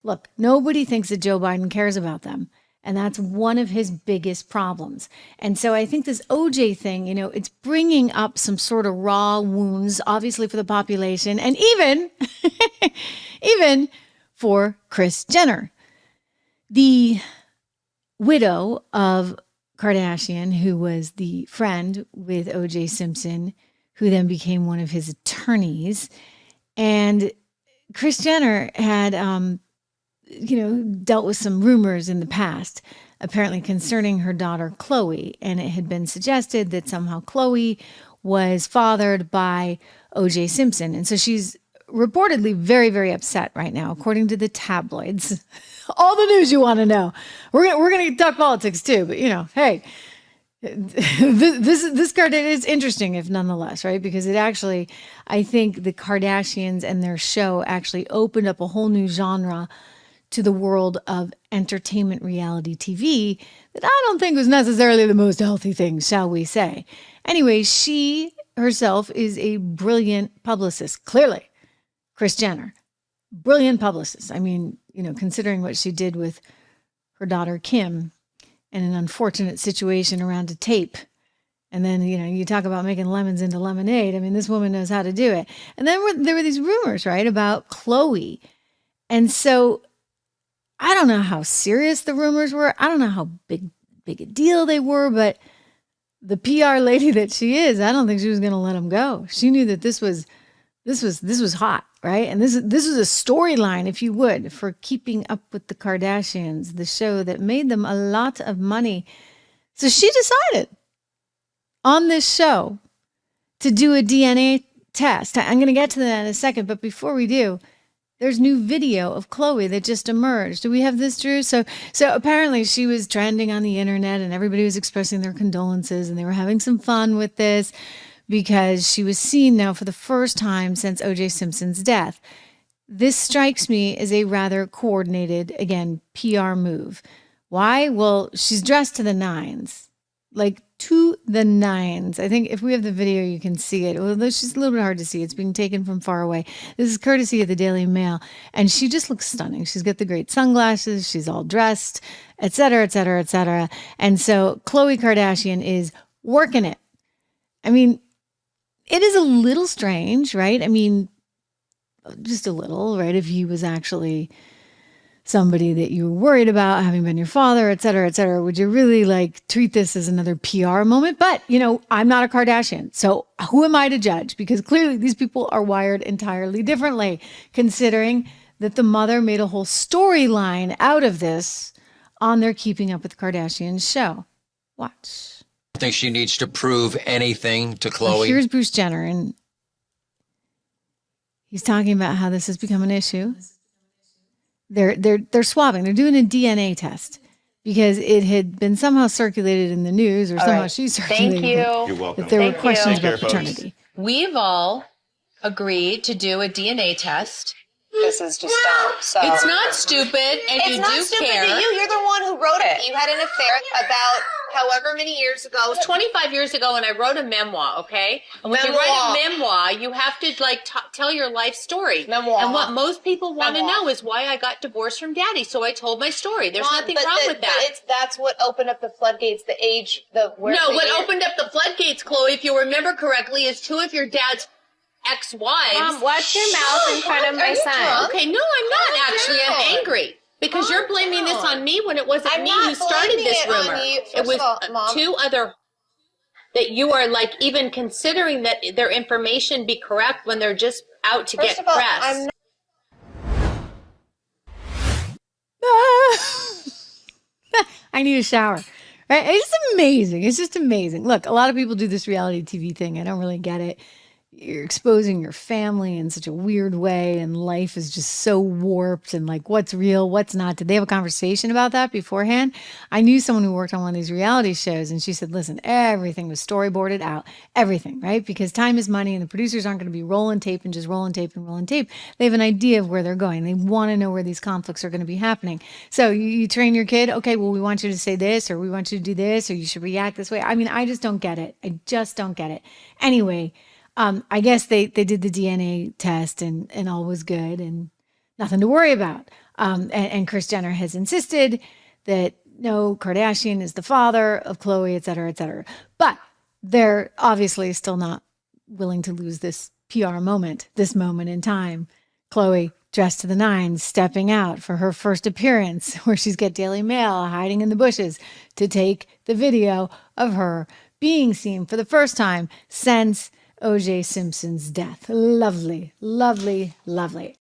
Look, nobody thinks that Joe Biden cares about them. And that's one of his biggest problems. And so I think this OJ thing, it's bringing up some sort of raw wounds, obviously for the population, and even for Kris Jenner, the widow of Kardashian, who was the friend with OJ Simpson, who then became one of his attorneys. And Kris Jenner had, dealt with some rumors in the past, apparently concerning her daughter, Khloe. And it had been suggested that somehow Khloe was fathered by OJ Simpson. And so she's reportedly very, very upset right now, according to the tabloids. All the news you want to know. We're going to talk politics too, but hey, this card is interesting, if nonetheless, right? Because it actually, I think the Kardashians and their show actually opened up a whole new genre to the world of entertainment reality TV that I don't think was necessarily the most healthy thing, shall we say. Anyway, she herself is a brilliant publicist, clearly. Kris Jenner, brilliant publicist. I mean, considering what she did with her daughter, Kim, and an unfortunate situation around a tape. And then, you talk about making lemons into lemonade. I mean, this woman knows how to do it. And then there were these rumors, right, about Khloe. And so I don't know how serious the rumors were. I don't know how big a deal they were, but the PR lady that she is, I don't think she was going to let them go. She knew that this was hot, right? And this was a storyline, if you would, for Keeping Up with the Kardashians, the show that made them a lot of money. So she decided on this show to do a DNA test. I'm going to get to that in a second, but before we do, there's new video of Khloe that just emerged. Do we have this, Drew? So apparently she was trending on the internet and everybody was expressing their condolences and they were having some fun with this because she was seen now for the first time since O.J. Simpson's death. This strikes me as a rather coordinated, again, PR move. Why? Well, she's dressed to the nines. Like to the nines. I think if we have the video, you can see it. Although it's just a little bit hard to see. It's being taken from far away. This is courtesy of the Daily Mail. And she just looks stunning. She's got the great sunglasses. She's all dressed, et cetera, et cetera, et cetera. And so Khloe Kardashian is working it. I mean, it is a little strange, right? I mean, just a little, right? If he was actually somebody that you were worried about, having been your father, et cetera, would you really treat this as another PR moment? But, I'm not a Kardashian. So who am I to judge? Because clearly these people are wired entirely differently, considering that the mother made a whole storyline out of this on their Keeping Up with the Kardashians show. Watch. I think she needs to prove anything to Khloe. Well, here's Bruce Jenner, and he's talking about how this has become an issue. They're swabbing. They're doing a DNA test because it had been somehow circulated in the news, or somehow she circulated. Thank you. You're welcome. That there were questions about paternity. We've all agreed to do a DNA test. This is just dumb. So It's not stupid, and it's you not do stupid care. to you. You're the one who wrote it. You had an affair about however many years ago. It was 25 years ago, and I wrote a memoir, okay? And when you write a memoir, you have to, tell your life story. Memoir. And what most people want to know is why I got divorced from daddy, so I told my story. There's nothing wrong with that. But that's what opened up the floodgates, What opened up the floodgates, Khloe, if you remember correctly, is two of your dad's ex-wives. Mom, watch your mouth in front of my son. Okay, no, I'm not actually. I'm angry. Because you're blaming this on me when it wasn't me who started this rumor. It was two other that you are even considering that their information be correct when they're just out to get press. I need a shower. Right? It's amazing. It's just amazing. Look, a lot of people do this reality TV thing. I don't really get it. You're exposing your family in such a weird way, and life is just so warped, and what's real, what's not. Did they have a conversation about that beforehand? I knew someone who worked on one of these reality shows, and she said, listen, everything was storyboarded out, everything, right? Because time is money, and the producers aren't going to be rolling tape and just rolling tape and rolling tape. They have an idea of where they're going. They want to know where these conflicts are going to be happening. So you train your kid, okay, well, we want you to say this, or we want you to do this, or you should react this way. I mean, I just don't get it. I just don't get it. Anyway, I guess they did the DNA test and all was good and nothing to worry about. And Kris Jenner has insisted that no, Kardashian is the father of Khloe, et cetera, et cetera. But they're obviously still not willing to lose this PR moment, this moment in time. Khloe, dressed to the nines, stepping out for her first appearance, where she's got Daily Mail hiding in the bushes to take the video of her being seen for the first time since O.J. Simpson's death. Lovely, lovely, lovely.